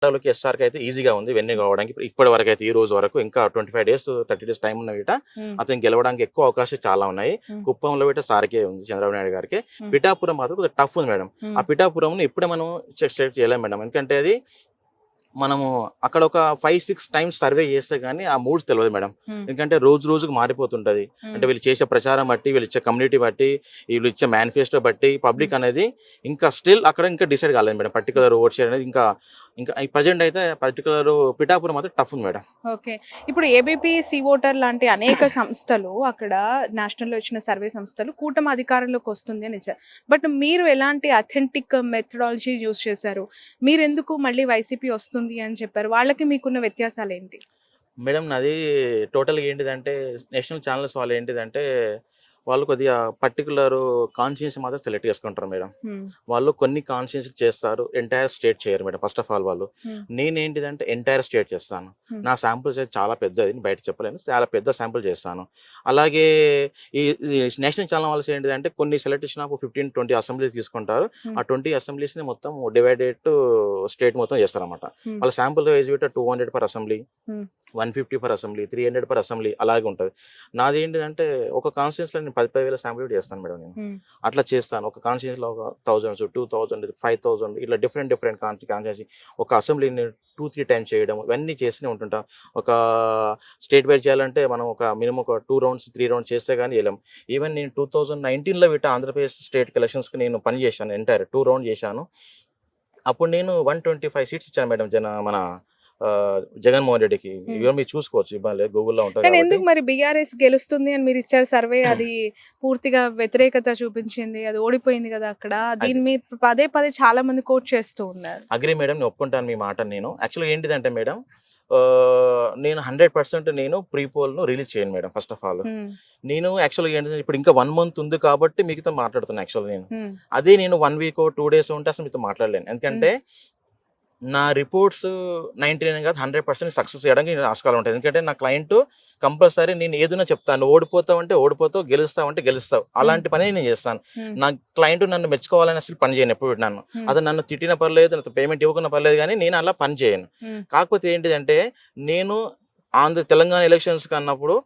వాళ్ళకి ఎస్ఆర్కి అయితే ఈజీగా ఉంది వెన్నీ కావడానికి ఇప్పటి వరకు అయితే ఈ రోజు వరకు ఇంకా 25 days 30 days టైం ఉన్న వీట అతను గెలవడానికి ఎక్కువ అవకాశాలు చాలా ఉన్నాయి. కుప్పంలో వీట సార్కే ఉంది, చంద్రబాబు నాయుడు గారికి. పిఠాపురం మాత్రం కొంచెం టఫ్ ఉంది మేడం. ఆ పిఠాపురం ఇప్పుడే మనం చెక్ చేయలేం మేడం, ఎందుకంటే అది మనము అక్కడ ఒక 5-6 times సర్వే చేస్తే గానీ ఆ మూడ్స్ తెలియదు మేడం. ఎందుకంటే రోజు రోజుకు మారిపోతుంటది. అంటే వీళ్ళు చేసే ప్రచారం బట్టి, వీళ్ళు ఇచ్చే కమ్యూనిటీ బట్టి, వీళ్ళు ఇచ్చే మేనిఫెస్టో బట్టి పబ్లిక్ అనేది ఇంకా స్టిల్ అక్కడ ఇంకా డిసైడ్ కాలేదు మేడం. పర్టికులర్ ఓట్ షేర్ అనేది ఇంకా ప్రజెంట్ అయితే పర్టికులర్ పిఠాపురం మాత్రం టఫ్ ఉంది మేడం. ఓకే, ఇప్పుడు ఏబీపీ సి ఓటర్ లాంటి అనేక సంస్థలు అక్కడ నేషనల్ లో ఇచ్చిన సర్వే సంస్థలు కూటమి అధికారంలోకి వస్తుంది అని ఇచ్చారు. బట్ మీరు ఎలాంటి అథెంటిక్ మెథడాలజీ యూజ్ చేశారు? మీరు ఎందుకు మళ్ళీ వైసీపీ వస్తుంది అని చెప్పారు? వాళ్ళకి మీకున్న వ్యత్యాసాలు ఏంటి మేడం? నాది టోటల్గా ఏంటిదంటే నేషనల్ ఛానల్స్ వాళ్ళు ఏంటిదంటే వాళ్ళు కొద్దిగా పర్టికులర్ కాన్షియన్స్ మాత్రం సెలెక్ట్ చేసుకుంటారు మేడం. వాళ్ళు కొన్ని కాన్షియన్స్ చేస్తారు, ఎంటైర్ స్టేట్ చేయరు మేడం. ఫస్ట్ ఆఫ్ ఆల్ వాళ్ళు, నేనేంటిదంటే ఎంటైర్ స్టేట్ చేస్తాను. నా శాంపుల్స్ అయితే చాలా పెద్దది, బయట చెప్పలేను, చాలా పెద్ద శాంపుల్ చేస్తాను. అలాగే ఈ నేషనల్ ఛానల్ వాళ్ళు ఏంటిదంటే కొన్ని సెలెక్ట్ చేసినప్పుడు 15-20 అసెంబ్లీస్ తీసుకుంటారు. ఆ 20 అసెంబ్లీస్ని మొత్తం డివైడెడ్ స్టేట్ మొత్తం చేస్తారు అనమాట. వాళ్ళ sample wise 200 per assembly, 150 per assembly, 300 per assembly అలాగే ఉంటుంది. నాది ఏంటిదంటే ఒక కాన్స్టిట్యూన్సీలో నేను 10,000 శాంపుల్ చేస్తాను మేడం. నేను అట్లా చేస్తాను. ఒక కాన్స్టిట్యూన్సీలో ఒక 1000, 2000, 5000 ఇట్లా డిఫరెంట్ కాన్స్టిట్యూన్సీ ఒక అసెంబ్లీని 2-3 times చేయడం, ఇవన్నీ చేస్తూనే ఉంటుంటాం. ఒక స్టేట్ వైజ్ చేయాలంటే మనం ఒక మినిమం ఒక 2 rounds 3 rounds చేస్తే కానీ వెళ్ళాం. ఈవెన్ నేను 2019లో వీట ఆంధ్రప్రదేశ్ స్టేట్ ఎలక్షన్స్కి నేను పని చేశాను, ఎంటైర్ 2 rounds చేశాను. అప్పుడు నేను 125 seats ఇచ్చాను మేడం మన జగన్మోహన్ రెడ్డికి. ఇవన్నీ మీరు చూసుకోవచ్చు, ఇబ్బంది గూగుల్లో ఉంటుంది. కానీ ఎందుకు మరి బీఆర్ఎస్ గెలుస్తుంది అని మీరు ఇచ్చారు సర్వే, అది పూర్తిగా వ్యతిరేకత చూపించింది, అది ఓడిపోయింది కదా అక్కడ. దీన్ని మీరు పదే పదే చాలా మంది కోట్ చేస్తూ ఉన్నారు. అగ్రి మేడం, నేను ఒప్పుకుంటాను మీ మాట. నేను యాక్చువల్గా ఏంటిదంటే మేడం, నేను 100% నేను ప్రీపోల్ను రిలీజ్ చేయను మేడం. ఫస్ట్ ఆఫ్ ఆల్ నేను యాక్చువల్గా ఏంటంటే ఇప్పుడు ఇంకా 1 month ఉంది కాబట్టి మీతో మాట్లాడుతున్నాను. యాక్చువల్గా నేను అదే నేను 1 week 2 days ఉంటే అసలు మీతో మాట్లాడలేను. ఎందుకంటే నా రిపోర్ట్స్ 99 కాదు 100% సక్సెస్ చేయడానికి ఆస్కారం ఉంటుంది. ఎందుకంటే నా క్లయింట్ కంపల్సరీ నేను ఏదైనా చెప్తాను, ఓడిపోతావు అంటే ఓడిపోతావు, గెలుస్తావు అంటే గెలుస్తావు, అలాంటి పని నేను చేస్తాను. నా క్లయింట్ నన్ను మెచ్చుకోవాలని అసలు పని చేయను ఎప్పుడు. నన్ను అతను నన్ను తిట్టిన పర్లేదు, నాకు పేమెంట్ ఇవ్వకున్న పర్లేదు, కానీ నేను అలా పని చేయను. కాకపోతే ఏంటిదంటే నేను తెలంగాణ ఎలక్షన్స్ అన్నప్పుడు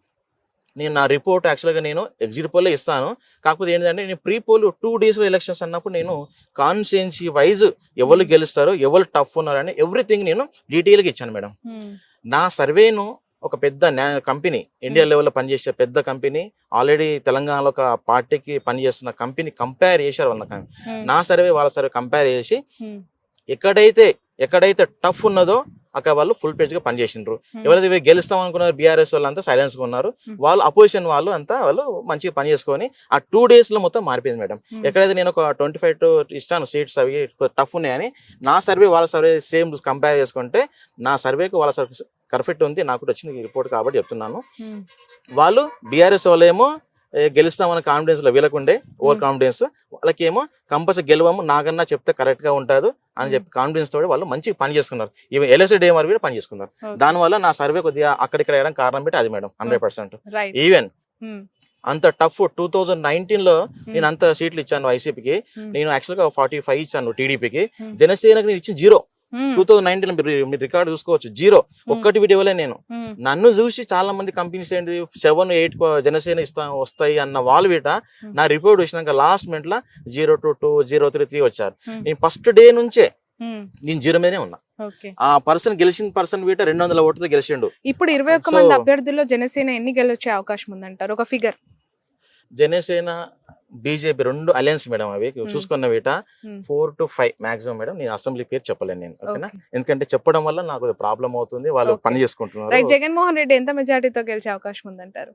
నేను నా రిపోర్ట్ యాక్చువల్గా నేను ఎగ్జిట్ పోల్లో ఇస్తాను. కాకపోతే ఏంటంటే నేను ప్రీ పోల్ 2 days ఎలక్షన్స్ అన్నప్పుడు నేను కాన్స్టిట్యుయెన్సీ వైజ్ ఎవరు గెలుస్తారో, ఎవరు టఫ్ ఉన్నారని ఎవ్రీథింగ్ నేను డీటెయిల్గా ఇచ్చాను మేడం. నా సర్వేను ఒక పెద్ద కంపెనీ, ఇండియా లెవెల్లో పనిచేసే పెద్ద కంపెనీ, ఆల్రెడీ తెలంగాణలో ఒక పార్టీకి పనిచేస్తున్న కంపెనీ కంపేర్ చేశారు వాళ్ళ నా సర్వే వాళ్ళ సర్వే కంపేర్ చేసి ఎక్కడైతే టఫ్ ఉన్నదో అక్కడ వాళ్ళు ఫుల్ పేజ్ గా పనిచేసిండ్రు. ఎవరైతే గెలుస్తాం అనుకున్నారు బీఆర్ఎస్ వాళ్ళు అంతా సైలెన్స్ గా ఉన్నారు. వాళ్ళు అపోజిషన్ వాళ్ళు అంతా వాళ్ళు మంచిగా పని చేసుకొని ఆ 2 days లో మొత్తం మారిపోయింది మేడం. ఎక్కడైతే నేను ఒక 25 ఇస్తాను సీట్స్, అవి టఫ్ ఉన్నాయని, నా సర్వే వాళ్ళ సర్వే సేమ్ కంపేర్ చేసుకుంటే నా సర్వేకి వాళ్ళ సర్వే పర్ఫెక్ట్ ఉంది. నాకు వచ్చింది రిపోర్ట్ కాబట్టి చెప్తున్నాను. వాళ్ళు బీఆర్ఎస్ వాళ్ళు ఏమో గెలుస్తామన్న కాన్ఫిడెన్స్ లో వీళ్ళకుండే ఓవర్ కాన్ఫిడెన్స్, వాళ్ళకేమో కంపల్సరీ గెలవము నాకన్నా చెప్తే కరెక్ట్ గా ఉంటుంది అని చెప్పి కాన్ఫిడెన్స్ తోటి వాళ్ళు మంచిగా పని చేసుకున్నారు. ఈవెన్ ఎలక్షన్ డే వరకు కూడా పని చేసుకున్నారు. దానివల్ల నా సర్వే కొద్దిగా అక్కడిక్కడ వేయడానికి కారణం పెట్టి అది మేడం 100%. ఈవెన్ అంత టఫ్ 2019లో నేను అంత సీట్లు ఇచ్చాను వైసీపీకి, నేను యాక్చువల్గా 45 ఇచ్చాను టీడీపీకి, జనసేనకి నేను ఇచ్చిన 0. 2019 మీరు రికార్డు చూసుకోవచ్చు, 0 ఒక్కటి వీడియోలే. నేను నన్ను చూసి చాలా మంది కంపెనీస్ ఏంటి 7-8 జనసేన వస్తాయి అన్న వాళ్ళు వీట నా రిపోర్ట్ వచ్చినాక లాస్ట్ మినిట్ లో 0-2, 0-3 వచ్చారు. నేను ఫస్ట్ డే నుంచే నేను 0 మీదనే ఉన్నా. ఆ పర్సన్ గెలిచిన పర్సన్ వీట 200 ఓటుతో గెలిచిండు. ఇప్పుడు 21 మంది అభ్యర్థుల్లో జనసేన ఎన్ని గెలిచే అవకాశం ఉందంటారు? ఒక figure. Janasena BJP 2 alliance madam, అవి చూసుకున్న వీట 4 to 5 మాక్సిమం మేడం. నేను అసెంబ్లీ పేరు చెప్పలేను నేను, ఓకేనా? ఎందుకంటే చెప్పడం వల్ల నాకు ప్రాబ్లం అవుతుంది, వాళ్ళు పని చేసుకుంటున్నారు. జగన్మోహన్ రెడ్డి ఎంత మెజారిటీతో గెలిచే అవకాశం ఉందంటారు?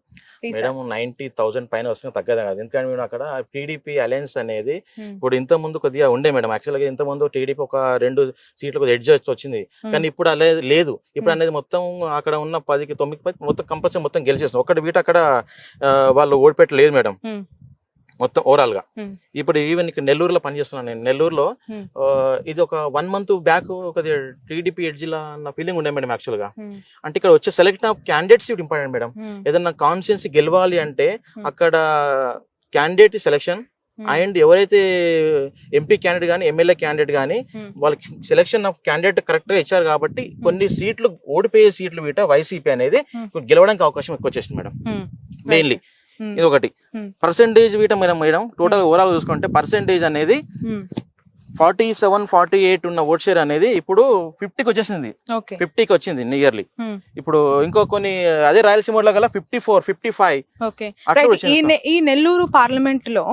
మేడం 90,000 పైన వస్తుంది, తగ్గదా కాదు. ఎందుకంటే మేము అక్కడ టీడీపీ అలయన్స్ అనేది ఇప్పుడు ఇంత ముందు కొద్దిగా ఉండే మేడం. యాక్చువల్గా ఇంత ముందు టీడీపీ ఒక 2 సీట్లు కొద్దిగా ఎడ్జ్ వచ్చింది, కానీ ఇప్పుడు అలా లేదు. ఇప్పుడు అనేది మొత్తం అక్కడ ఉన్న 10కి 9 మొత్తం కంపల్సరీ మొత్తం గెలిచేస్తుంది. ఒకటి వీట అక్కడ వాళ్ళు ఓడిపెట్టలేదు మేడం మొత్తం ఓవరాల్ గా. ఇప్పుడు ఈవెన్ ఇక్కడ నెల్లూరులో పనిచేస్తున్నాను నేను. నెల్లూరులో ఇది ఒక 1 month బ్యాక్ ఒక టీడీపీ ఎడ్జిలా అన్న ఫీలింగ్ ఉండే మేడం. యాక్చువల్ గా అంటే ఇక్కడ వచ్చే select of candidates important madam. ఏదన్నా కాన్స్టిట్యుయెన్సీ గెలవాలి అంటే అక్కడ క్యాండిడేట్ సెలెక్షన్, అండ్ ఎవరైతే ఎంపీ క్యాండిడేట్ కానీ ఎమ్మెల్యే క్యాండిడేట్ కానీ వాళ్ళకి సెలక్షన్ ఆఫ్ క్యాండిడేట్ కరెక్ట్ గా ఇచ్చారు కాబట్టి కొన్ని సీట్లు ఓడిపోయే సీట్లు వీట వైసీపీ అనేది గెలవడానికి అవకాశం ఎక్కువ వచ్చేసింది మేడం. మెయిన్లీ ఇది ఒకటి పర్సెంటేజ్ వీట మేడం టోటల్ ఓవరాల్ చూసుకుంటే పర్సెంటేజ్ అనేది 47-48 ఉన్న ఓట్ షేర్ అనేది ఇప్పుడు 50కి వచ్చేసింది, 50కి వచ్చింది నియర్లీ. ఇప్పుడు ఇంకో కొన్ని అదే రాయలసీమలో గల 54-55 ఈ నెల్లూరు పార్లమెంట్ లో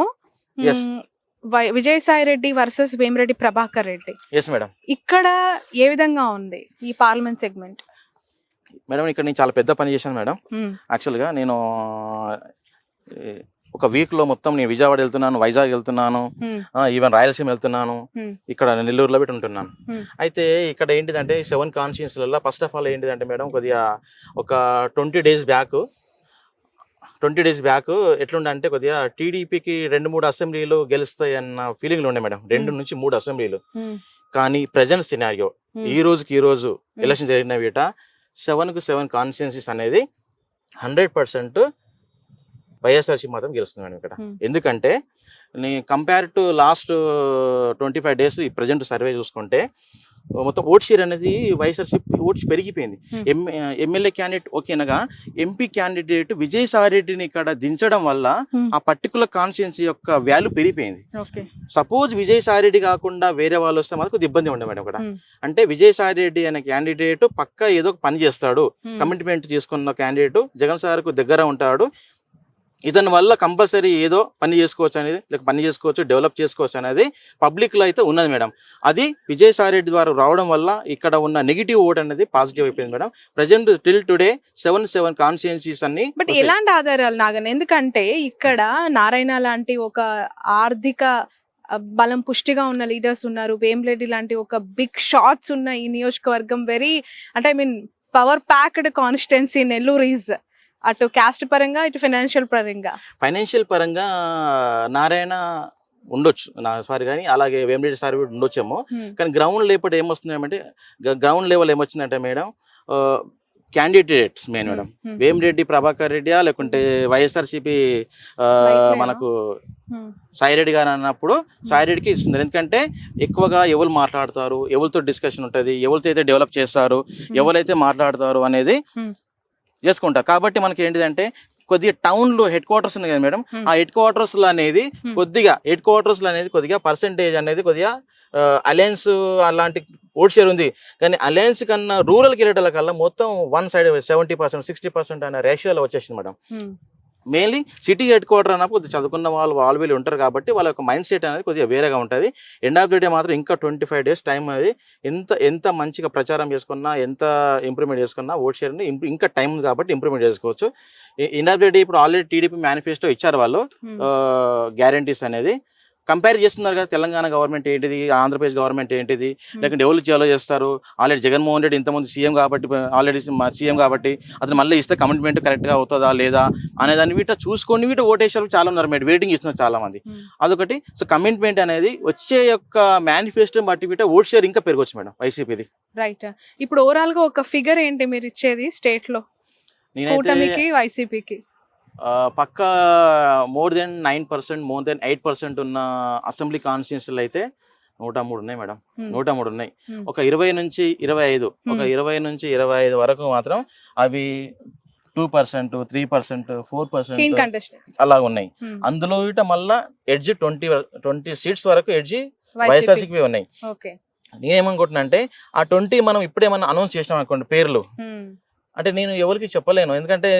Vijayasai Reddy versus Vemireddy Prabhakar Reddy. Yes madam. ఇక్కడ ఏ విధంగా ఉంది ఈ పార్లమెంట్ సెగ్మెంట్? మేడం ఇక్కడ నేను చాలా పెద్ద పని చేశాను మేడం. యాక్చువల్ గా నేను ఒక వీక్ లో మొత్తం నేను విజయవాడ వెళ్తున్నాను, వైజాగ్ వెళ్తున్నాను, ఈవెన్ రాయలసీమ వెళ్తున్నాను, ఇక్కడ నెల్లూరులో పెట్టి ఉంటున్నాను. అయితే ఇక్కడ ఏంటిదంటే 7 కాన్స్టిట్యూన్సీలలో ఫస్ట్ ఆఫ్ ఆల్ ఏంటిదంటే మేడం కొద్దిగా ఒక 20 డేస్ బ్యాక్ ఎట్లుండే కొద్దిగా టీడీపీకి 2-3 అసెంబ్లీలు గెలుస్తాయి అన్న ఫీలింగ్లు ఉండే మేడం, 2 నుంచి 3 అసెంబ్లీలు. కానీ ప్రజెంట్ సినారియో ఈ రోజు ఎలక్షన్ జరిగిన వీట 7 కాన్స్టిట్యూన్సీస్ అనేది 100% వైఎస్ఆర్సీ మాత్రం గెలుస్తుంది మేడం ఇక్కడ. ఎందుకంటే కంపేర్ టు లాస్ట్ 25 డేస్ ఈ ప్రజెంట్ సర్వే చూసుకుంటే మొత్తం ఓట్ షేర్ అనేది వైఎస్ఆర్సీ ఓట్స్ పెరిగిపోయింది. ఎమ్మెల్యే క్యాండిడేట్ ఓకేనగా ఎంపీ క్యాండిడేట్ విజయసాయి రెడ్డిని ఇక్కడ దించడం వల్ల ఆ పర్టికులర్ కాన్స్టిట్యున్సీ యొక్క వాల్యూ పెరిగిపోయింది. సపోజ్ విజయసాయి రెడ్డి కాకుండా వేరే వాళ్ళు వస్తే మాకు కొద్దిగా ఇబ్బంది ఉండే మేడం ఇక్కడ. అంటే విజయసాయి రెడ్డి అనే క్యాండిడేట్ పక్కా ఏదో పని చేస్తాడు, కమిట్మెంట్ తీసుకున్న క్యాండిడేట్, జగన్ సార్ కు దగ్గర ఉంటాడు, ఇతని వల్ల కంపల్సరీ ఏదో పని చేసుకోవచ్చు అనేది, లేక పని చేసుకోవచ్చు, డెవలప్ చేసుకోవచ్చు అనేది పబ్లిక్ లో అయితే ఉన్నది మేడం. అది విజయసాయి రెడ్డి ద్వారా రావడం వల్ల ఇక్కడ ఉన్న నెగిటివ్ ఓట్ అనేది పాజిటివ్ అయిపోయింది madam. Present till today 7 constituencies అన్ని. బట్ ఎలాంటి ఆధారాలు నాగన్? ఎందుకంటే ఇక్కడ నారాయణ లాంటి ఒక ఆర్థిక బలం పుష్టిగా ఉన్న లీడర్స్ ఉన్నారు, వేమిరెడ్డి లాంటి ఒక బిగ్ షాట్స్ ఉన్న ఈ నియోజకవర్గం అంటే I mean power packed constituency Nellore is. అటు క్యాస్ట్ పరంగా, ఇటు ఫైనాన్షియల్ పరంగా నారాయణ ఉండొచ్చు సారీ, కానీ అలాగే వేమిరెడ్డి సార్ కూడా ఉండొచ్చేమో. కానీ గ్రౌండ్ లేపటి ఏమొస్తుందంటే గ్రౌండ్ లెవెల్ ఏమొచ్చిందంటే madam candidates main madam Vemireddy Prabhakar రెడ్డియా లేకుంటే వైఎస్ఆర్సీపీ మనకు సాయిరెడ్డి గారు అన్నప్పుడు సాయిరెడ్డికి ఇస్తుంది. ఎందుకంటే ఎక్కువగా ఎవరు మాట్లాడతారు, ఎవరితో డిస్కషన్ ఉంటుంది, ఎవరితో అయితే డెవలప్ చేస్తారు, ఎవరైతే మాట్లాడతారు అనేది చేసుకుంటారు. కాబట్టి మనకి ఏంటిదంటే కొద్దిగా టౌన్ లో హెడ్ క్వార్టర్స్ ఉంది కదా మేడం, ఆ హెడ్ క్వార్టర్స్ లో అనేది కొద్దిగా పర్సెంటేజ్ అనేది కొద్దిగా అలయన్స్ అలాంటి ఓట్ షేర్ ఉంది. కానీ అలయన్స్ కన్నా రూరల్ కిరీటాల కల్లా మొత్తం 1 సైడ్ 70%, 60% అనే రేషియోలో వచ్చేసింది madam. Mainly city head quarter అన్నప్పుడు కొద్దిగా చదువుకున్న వాళ్ళు వీళ్ళు ఉంటారు కాబట్టి వాళ్ళ యొక్క మైండ్ సెట్ అనేది కొద్దిగా వేరేగా ఉంటుంది. ఎండ్ ఆఫ్ ది డే మాత్రం ఇంకా 25 డేస్ టైం అనేది ఎంత మంచిగా ప్రచారం చేసుకున్నా, ఎంత ఇంప్రూవ్మెంట్ చేసుకున్నా ఓట్ షేర్ని ఇంకా టైం ఉంది కాబట్టి ఇంప్రూవ్మెంట్ చేసుకోవచ్చు. ఎండ్ ఆఫ్ ది డే ఇప్పుడు ఆల్రెడీ టీడీపీ మేనిఫెస్టో ఇచ్చారు వాళ్ళు, గ్యారంటీస్ అనేది కంపేర్ చేస్తున్నారు కదా, తెలంగాణ గవర్నమెంట్ ఏంటిది, ఆంధ్రప్రదేశ్ గవర్నమెంట్ ఏంటిది, లేకుంటే ఎవరు చేయాలో చేస్తారు. ఆల్రెడీ జగన్మోహన్ రెడ్డి ఇంతమంది సీఎం కాబట్టి అతను మళ్ళీ ఇస్తే కమిట్మెంట్ కరెక్ట్గా అవుతుందా లేదా అనేదాన్ని వీట చూసుకొని ఓటేసారు చాలా ఉన్నారు మేడం, వెయిటింగ్ ఇస్తున్నారు చాలా మంది. అదొకటి. సో కమిట్మెంట్ అనేది వచ్చే యొక్క మేనిఫెస్టో బట్టి వీట ఓట్ షేర్ ఇంకా పెరగవచ్చు మేడం వైసీపీది. రైట్. ఇప్పుడు ఓవరాల్ గా ఒక ఫిగర్ ఏంటి మీరు ఇచ్చేది స్టేట్ లో కూటమికి వైసీపీకి? పక్కా మోర్ దెన్ 8% ఉన్న అసెంబ్లీ కాన్స్టిట్యున్సీలు అయితే 103 ఉన్నాయి మేడం, 103 ఉన్నాయి. ఒక 20 నుంచి 25 వరకు మాత్రం అవి 2%, 3%, 4% అలా ఉన్నాయి. అందులో ఇట మళ్ళా ఎడ్జి 20 సీట్స్ వరకు ఎడ్జి వైఎస్ఆర్సీపీ ఉన్నాయి. నేనేమనుకుంటున్నా అంటే ఆ 20 మనం ఇప్పుడేమన్నా అనౌన్స్ చేసినాం అనుకోండి పేర్లు, అంటే నేను ఎవరికి చెప్పలేను, ఎందుకంటే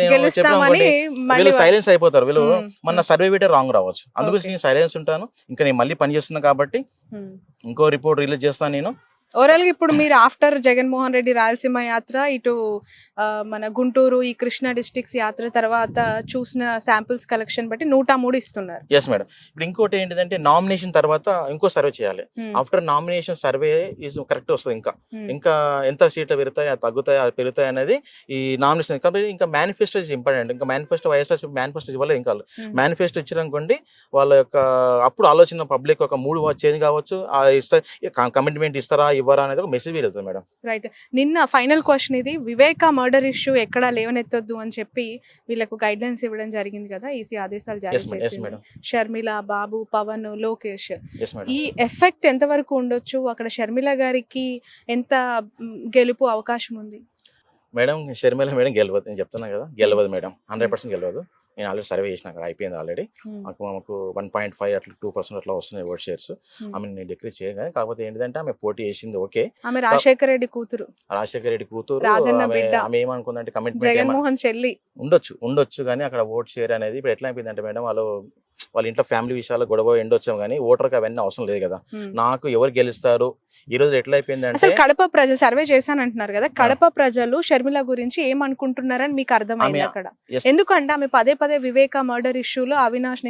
వీళ్ళు సైలెన్స్ అయిపోతారు, వీళ్ళు మన సర్వే వీటే రాంగ్ రావచ్చు. అందుకు నేను సైలెన్స్ ఉంటాను. ఇంకా నేను మళ్ళీ పని చేస్తున్నా కాబట్టి ఇంకో రిపోర్ట్ రిలీజ్ చేస్తాను నేను. ఓవరాల్ గా ఇప్పుడు మీరు ఆఫ్టర్ జగన్మోహన్ రెడ్డి రాయలసీమ యాత్ర, ఇటు మన గుంటూరు ఈ కృష్ణా డిస్ట్రిక్ట్స్ యాత్ర తర్వాత చూసిన శాంపిల్స్ కలెక్షన్ బట్టి 103 ఇస్తున్నారు. Yes madam. ఇప్పుడు ఇంకోటి ఏంటిదంటే నామినేషన్ తర్వాత ఇంకో సర్వే చేయాలి. After nomination survey is correct వస్తుంది. ఇంకా ఎంత సీట్లు పెరుగుతాయి, తగ్గుతాయి, పెరుగుతాయి అనేది ఈ నామినేషన్. కాబట్టి ఇంకా మేనిఫెస్టో ఇస్ ఇంపార్టెంట్. ఇంకా మేనిఫెస్టో వైఎస్ఆర్ మేనిఫెస్టో ఇవ్వలేదు, ఇంకా మేనిఫెస్టో ఇచ్చారనుకోండి వాళ్ళ యొక్క అప్పుడు ఆలోచన పబ్లిక్ ఒక 3 చేంజ్ కావచ్చు, కమిట్మెంట్ ఇస్తారా ఇవ్వరా అనేది ఒక మెసేజ్ వెళ్తుంది మేడం. రైట్. నిన్న ఫైనల్ క్వశ్చన్ ఇది, వివేక మర్డర్ ఇష్యూ ఎక్కడా లేవనెత్తొద్దు అని చెప్పి వీళ్ళకు గైడ్ లైన్స్ ఇవ్వడం జరిగింది కదా, ఈసీ ఆదేశాలు జారీ ఎస్ చేసింది. మేడం. షర్మిల, బాబు, పవన్, లోకేష్, ఎస్ మేడం. ఈ ఎఫెక్ట్ ఎంతవరకు ఉండొచ్చు? అక్కడ షర్మిల గారికి ఎంత గెలుపు అవకాశం ఉంది? మేడం షర్మిల మేడం గెలవదు, నేను చెప్తున్నా కదా, గెలవదు మేడం, 100% గెలవదు. నేను ఆల్రెడీ సర్వే చేసిన, అక్కడ అయిపోయింది ఆల్రెడీ. మాకు 1.5 అట్లా 2% అట్లా వస్తున్నాయి ఓట్ షేర్స్. ఆమె నేను డిక్రీజ్ చేయగానే, కాకపోతే ఏంటంటే ఆమె పోటీ చేసింది ఓకే, ఆమె రాజశేఖర రెడ్డి కూతురు, రాజశేఖర రెడ్డి కూతురు, రాజన్న బిడ్డ, ఆమె ఏమనుకుందంటే కమిట్మెంట్ జగన్మోహన్ చెల్లి ఉండొచ్చు కానీ అక్కడ ఓట్ షేర్ అనేది ఇప్పుడు ఎట్లా అయిపోయిందంటే మేడం, వాళ్ళ ఇంట్లో ఫ్యామిలీ విషయాలు గొడవ ఎండొచ్చాం కానీ ఓటర్కి అవన్నీ అవసరం లేదు కదా. నాకు ఎవరు గెలుస్తారు ఈ రోజు ఎట్లా అయిపోయిందంటే, అసలు కడప ప్రజలు సర్వే చేశానంటున్నారు కదా, కడప ప్రజలు షర్మిల గురించి ఏమనుకుంటున్నారని మీకు అర్థమైంది అక్కడ? ఎందుకంటే ఆమె పదే పదే వివేక మర్డర్ ఇష్యూలో అవినాష్